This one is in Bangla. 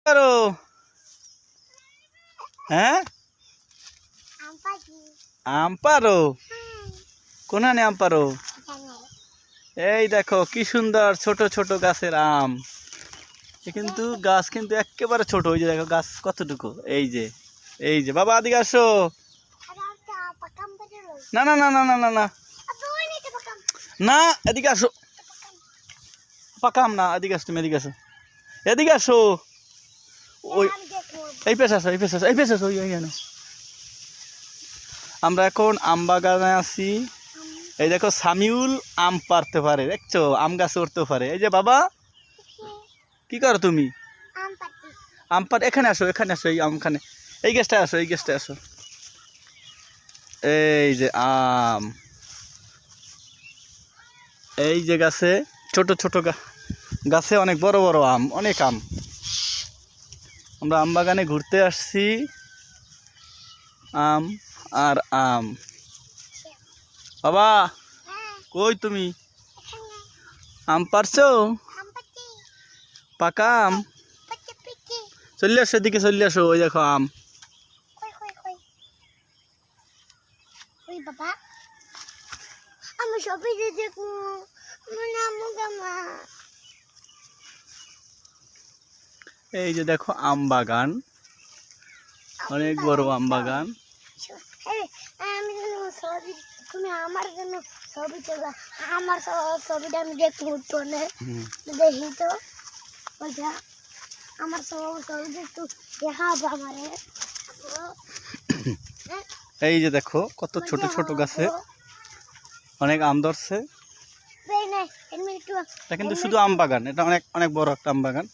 পারো হ্যাঁ আম পারো কোনানে আম পারো এই দেখো কি সুন্দর ছোট ছোট গাছের আম কিন্তু গাছ কিন্তু একেবারে ছোট ওই যে দেখো গাছ কতটুকু এই যে বাবা এদিকে আসো না না না না না না না না এদিকে আসো পাকাম না এদিকে আসো তুমি এদিকে আসো ওই এই পেশে আসো ওই আমরা এখন আম বাগানে আছি এই দেখো সামিউল আম পারতে পারে দেখছো আম গাছে উঠতে পারে এই যে বাবা কি করো তুমি আম পার এখানে আসো এই আমখানে এই গাছটায় আসো এই যে আম এই যে গাছে ছোট ছোট গাছে অনেক বড় বড় আম অনেক আম আমরা আম বাগানে ঘুরতে আসছি আম আর আম বাবা কই তুমি আম পারছো পাকা আম চলে আসো এদিকে চলে আসো ওই দেখো আম এই যে দেখো আম বাগান অনেক বড় আম বাগান তুমি আমার জন্য ছবি তোলা আমার ছবিটা আমি দেখবো না দেখি তো ওইটা আমার ছবি একটু দেখাবো আমারে এই যে দেখো কত ছোট ছোট গাছে অনেক আম ধরছে এটা কিন্তু শুধু আম বাগান এটা অনেক অনেক বড় একটা আম বাগান